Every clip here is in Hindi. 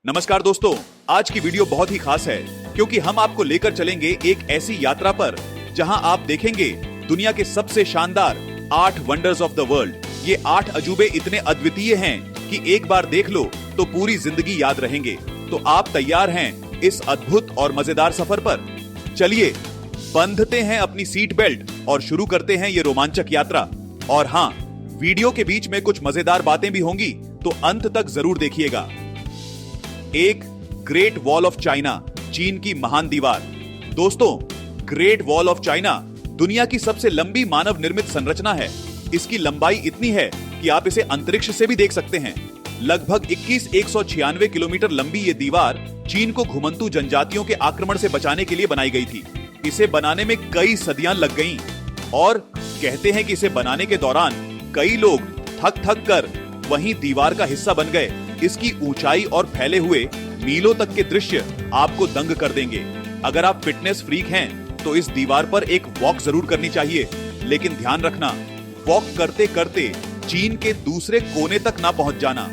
नमस्कार दोस्तों, आज की वीडियो बहुत ही खास है क्योंकि हम आपको लेकर चलेंगे एक ऐसी यात्रा पर जहां आप देखेंगे दुनिया के सबसे शानदार 8 वंडर्स ऑफ द वर्ल्ड। ये 8 अजूबे इतने अद्वितीय हैं कि एक बार देख लो तो पूरी जिंदगी याद रहेंगे। तो आप तैयार हैं इस अद्भुत और मजेदार सफर पर? चलिए बंधते हैं अपनी सीट बेल्ट और शुरू करते हैं ये रोमांचक यात्रा। और हाँ, वीडियो के बीच में कुछ मजेदार बातें भी होंगी, तो अंत तक जरूर देखिएगा। एक ग्रेट वॉल ऑफ चाइना, चीन की महान दीवार। दोस्तों, ग्रेट वॉल ऑफ चाइना दुनिया की सबसे लंबी मानव निर्मित संरचना है। इसकी लंबाई इतनी है कि आप इसे अंतरिक्ष से भी देख सकते हैं। लगभग 21,196 किलोमीटर लंबी ये दीवार चीन को घुमंतू जनजातियों के आक्रमण से बचाने के लिए बनाई गई थी। इसे बनाने में कई सदियां लग गईं और कहते हैं कि इसे बनाने के दौरान कई लोग थक थक कर वहीं दीवार का हिस्सा बन गए। इसकी ऊंचाई और फैले हुए मीलों तक के दृश्य आपको दंग कर देंगे। अगर आप फिटनेस फ्रीक हैं तो इस दीवार पर एक वॉक जरूर करनी चाहिए, लेकिन ध्यान रखना, वॉक करते करते चीन के दूसरे कोने तक ना पहुंच जाना।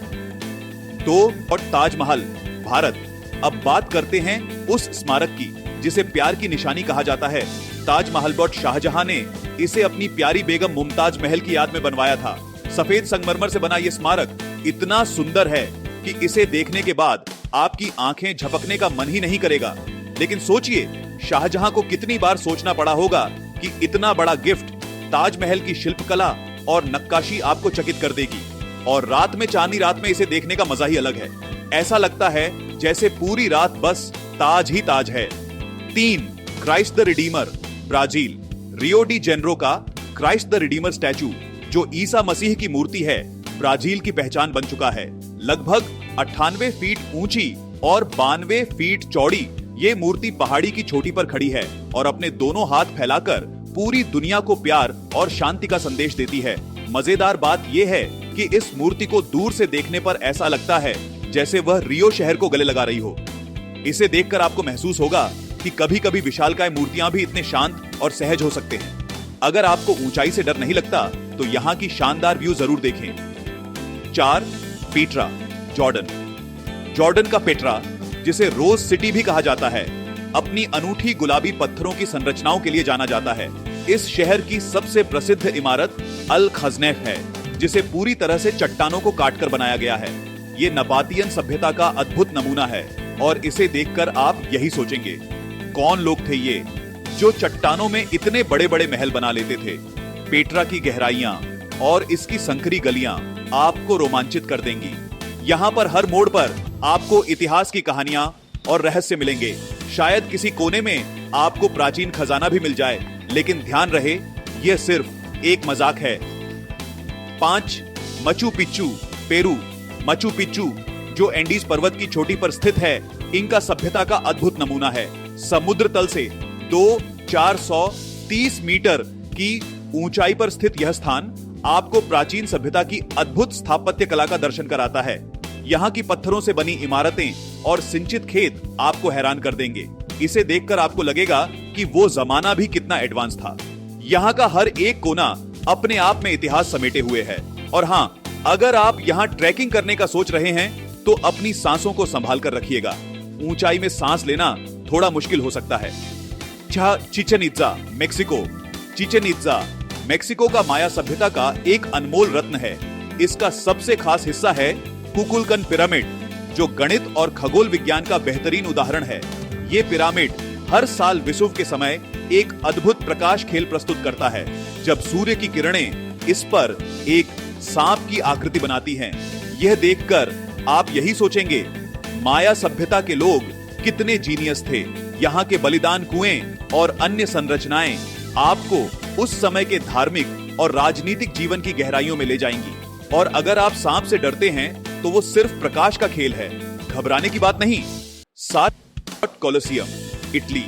तो और ताजमहल, भारत। अब बात करते हैं उस स्मारक की जिसे प्यार की निशानी कहा जाता है। ताजमहल बॉट शाहजहां ने इसे अपनी प्यारी बेगम मुमताज महल की याद में बनवाया था। सफेद संगमरमर से बना यह स्मारक इतना सुंदर है कि इसे देखने के बाद आपकी आंखें झपकने का मन ही नहीं करेगा। लेकिन सोचिए, शाहजहां को कितनी बार सोचना पड़ा होगा कि इतना बड़ा गिफ्ट, ताजमहल की शिल्पकला और नक्काशी आपको चकित कर देगी। और रात में, चांदनी रात में इसे देखने का मजा ही अलग है। ऐसा लगता है जैसे पूरी रात बस ताज ही ताज है। 3. Christ the Redeemer, Brazil. Rio de Janeiro का क्राइस्ट द रिडीमर स्टैचू, जो ईसा मसीह की मूर्ति है, ब्राजील की पहचान बन चुका है। लगभग 98 फीट ऊंची और 92 फीट चौड़ी ये मूर्ति पहाड़ी की चोटी पर खड़ी है और अपने दोनों हाथ फैलाकर पूरी दुनिया को प्यार और शांति का संदेश देती है। मजेदार बात यह है कि इस मूर्ति को दूर से देखने पर ऐसा लगता है जैसे वह रियो शहर को गले लगा रही हो। इसे देखकर आपको महसूस होगा कि कभी कभी विशालकाय मूर्तियां भी इतने शांत और सहज हो सकते हैं। अगर आपको ऊंचाई से डर नहीं लगता तो यहाँ की शानदार व्यू जरूर देखें। 4. पीट्रा, जॉर्डन। जॉर्डन का पेट्रा, जिसे रोज सिटी भी कहा जाता है, अपनी अनूठी गुलाबी पत्थरों की संरचनाओं के लिए जाना जाता है। इस शहर की सबसे प्रसिद्ध इमारत अल खजनेफ है, जिसे पूरी तरह से चट्टानों को काटकर बनाया गया है। ये नबातियन सभ्यता का अद्भुत नमूना है और इसे देखकर आप यही सोचेंगे, कौन लोग थे ये जो चट्टानों में इतने बड़े बड़े महल बना लेते थे। पेट्रा की गहराइयां और इसकी संकरी गलियां आपको रोमांचित कर देंगी। यहाँ पर हर मोड़ पर आपको इतिहास की कहानियां और रहस्य मिलेंगे। शायद किसी कोने में आपको प्राचीन खजाना भी मिल जाए, लेकिन ध्यान रहे, यह सिर्फ एक मजाक है। 5. मचू पिच्चू, पेरू। मचू पिच्चू, जो एंडीज पर्वत की चोटी पर स्थित है, इनका सभ्यता का अद्भुत नमूना है। समुद्र तल से 430 मीटर की ऊंचाई पर स्थित यह स्थान आपको प्राचीन सभ्यता की अद्भुत स्थापत्य कला का दर्शन कराता है। यहाँ की पत्थरों से बनी इमारतें और सिंचित खेत आपको हैरान कर देंगे। इसे देखकर आपको लगेगा कि वो जमाना भी कितना एडवांस था। यहाँ का हर एक कोना अपने आप में इतिहास समेटे हुए है। और हाँ, अगर आप यहाँ ट्रैकिंग करने का सोच रहे हैं तो अपनी सांसों को संभाल कर रखिएगा। ऊंचाई में सांस लेना थोड़ा मुश्किल हो सकता है। Chichen इत्जा, Mexico. चिचेन इत्जा मेक्सिको का माया सभ्यता का एक अनमोल रत्न है। इसका सबसे खास हिस्सा है कुकुलकन पिरामिड, जो गणित और खगोल विज्ञान का बेहतरीन उदाहरण है। ये पिरामिड हर साल विषुव के समय एक अद्भुत प्रकाश खेल प्रस्तुत करता है, जब सूर्य की किरणें इस पर एक सांप की आकृति बनाती हैं। यह देखकर आप यही सोचेंगे, माया सभ्यता के लोग कितने जीनियस थे। यहाँ के बलिदान कुएं और अन्य संरचनाएं आपको उस समय के धार्मिक और राजनीतिक जीवन की गहराइयों में ले जाएंगी। और अगर आप सांप से डरते हैं तो वो सिर्फ प्रकाश का खेल है, घबराने की बात नहीं। 7. Colosseum, Italy.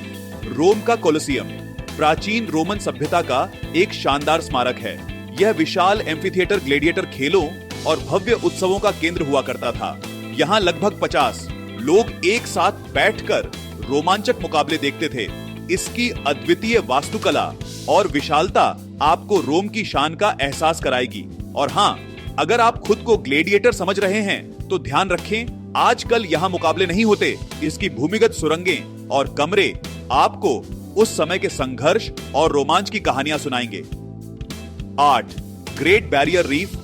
रोम का कोलोसियम प्राचीन रोमन सभ्यता का एक शानदार स्मारक है। यह विशाल एम्फीथिएटर ग्लेडिएटर खेलों और भव्य उत्सवों का केंद्र हुआ करता था। यहाँ लगभग 50 लोग एक साथ बैठकर रोमांचक मुकाबले देखते थे। इसकी अद्वितीय वास्तुकला और विशालता आपको रोम की शान का एहसास कराएगी। और हाँ, अगर आप खुद को ग्लेडिएटर समझ रहे हैं तो ध्यान रखें, आजकल यहाँ मुकाबले नहीं होते। इसकी भूमिगत सुरंगें और कमरे आपको उस समय के संघर्ष और रोमांच की कहानियां सुनाएंगे। 8. Great barrier reef,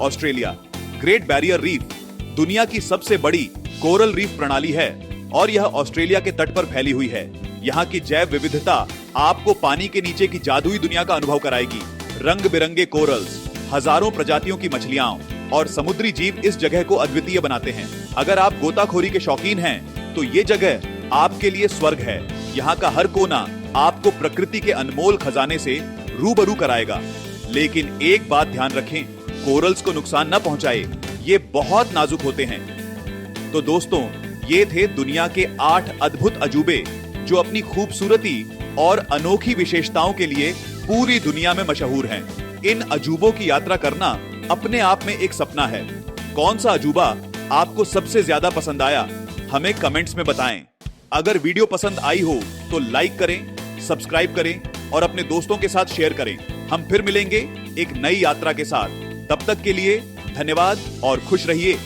Australia. Great barrier reef दुनिया की सबसे बड़ी कोरल रीफ प्रणाली है और यह ऑस्ट्रेलिया के तट पर फैली हुई है। यहाँ की जैव विविधता आपको पानी के नीचे की जादुई दुनिया का अनुभव कराएगी। रंग बिरंगे कोरल्स, हजारों प्रजातियों की मछलियां और समुद्री जीव इस जगह को अद्वितीय बनाते हैं। अगर आप गोताखोरी के शौकीन हैं, तो ये जगह आपके लिए स्वर्ग है। यहाँ का हर कोना आपको प्रकृति के अनमोल खजाने से रूबरू कराएगा। लेकिन एक बात ध्यान रखें, कोरल्स को नुकसान न पहुंचाए, ये बहुत नाजुक होते हैं। तो दोस्तों, ये थे दुनिया के 8 अद्भुत अजूबे जो अपनी खूबसूरती और अनोखी विशेषताओं के लिए पूरी दुनिया में मशहूर हैं। इन अजूबों की यात्रा करना अपने आप में एक सपना है। कौन सा अजूबा आपको सबसे ज्यादा पसंद आया, हमें कमेंट्स में बताएं। अगर वीडियो पसंद आई हो तो लाइक करें, सब्सक्राइब करें और अपने दोस्तों के साथ शेयर करें। हम फिर मिलेंगे एक नई यात्रा के साथ। तब तक के लिए धन्यवाद और खुश रहिए।